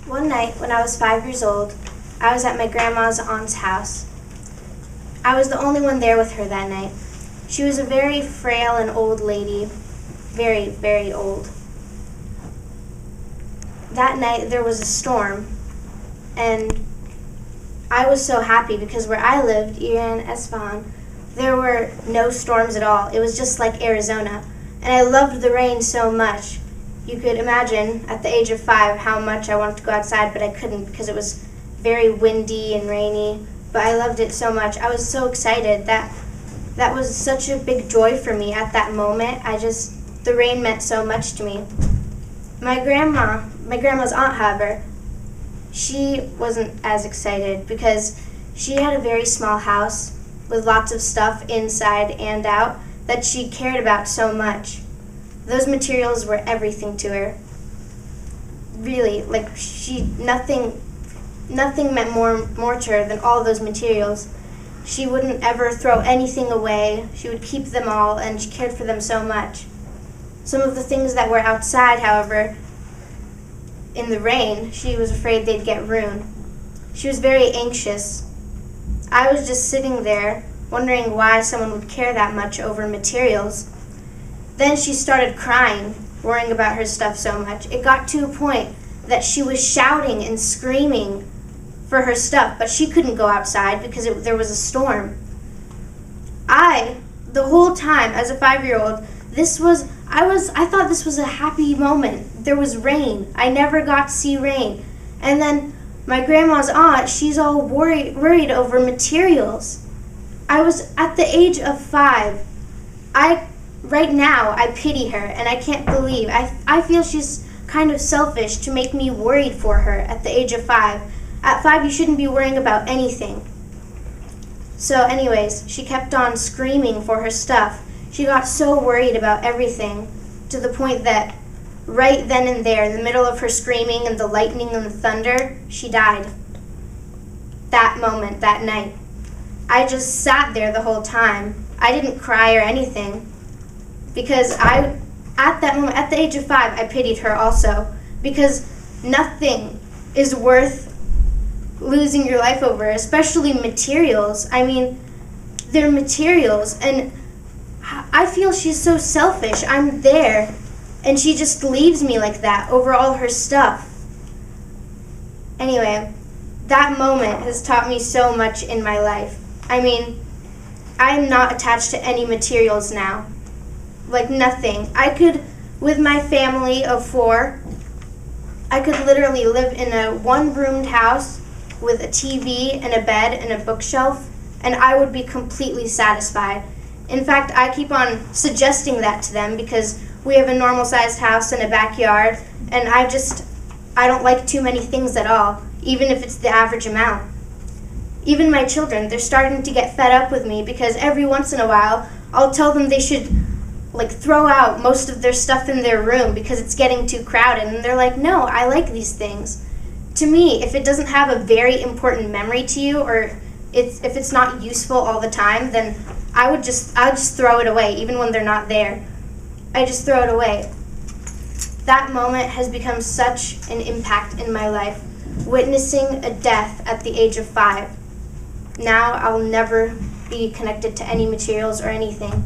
One night when I was 5 years old, I was at my grandma's aunt's house. I was the only one there with her that night. She was a very frail and old lady, very, very old. That night there was a storm, and I was so happy because where I lived, Iran, Esfahan, there were no storms at all. It was just like Arizona. And I loved the rain so much. You could imagine at the age of 5 how much I wanted to go outside, but I couldn't because it was very windy and rainy. But I loved it so much. I was so excited. That was such a big joy for me at that moment. The rain meant so much to me. My grandma's aunt, however, she wasn't as excited because she had a very small house with lots of stuff inside and out that she cared about so much. Those materials were everything to her. Really, nothing meant more to her than all those materials. She wouldn't ever throw anything away. She would keep them all, and she cared for them so much. Some of the things that were outside, however, in the rain, she was afraid they'd get ruined. She was very anxious. I was just sitting there, wondering why someone would care that much over materials. Then she started crying, worrying about her stuff so much. It got to a point that she was shouting and screaming for her stuff, but she couldn't go outside because there was a storm. The whole time, as a 5-year-old, I thought this was a happy moment. There was rain. I never got to see rain. And then my grandma's aunt, she's all worried over materials. I was at the age of 5. Right now, I pity her, and I can't believe. I feel she's kind of selfish to make me worried for her at the age of 5. At 5, you shouldn't be worrying about anything. So anyways, she kept on screaming for her stuff. She got so worried about everything to the point that right then and there, in the middle of her screaming and the lightning and the thunder, she died. That moment, that night. I just sat there the whole time. I didn't cry or anything because at that moment, at the age of 5, I pitied her also because nothing is worth losing your life over, especially materials. I mean, they're materials, and I feel she's so selfish. I'm there, and she just leaves me like that over all her stuff. Anyway, that moment has taught me so much in my life. I mean, I'm not attached to any materials now. Like nothing. With my family of 4, I could literally live in a one-roomed house with a TV and a bed and a bookshelf, and I would be completely satisfied. In fact, I keep on suggesting that to them because we have a normal-sized house and a backyard, and I don't like too many things at all, even if it's the average amount. Even my children, they're starting to get fed up with me because every once in a while, I'll tell them they should throw out most of their stuff in their room because it's getting too crowded, and they're like, no, I like these things. To me, if it doesn't have a very important memory to you, or if it's not useful all the time, then I'll just throw it away, even when they're not there. I just throw it away. That moment has become such an impact in my life, witnessing a death at the age of 5. Now I'll never be connected to any materials or anything.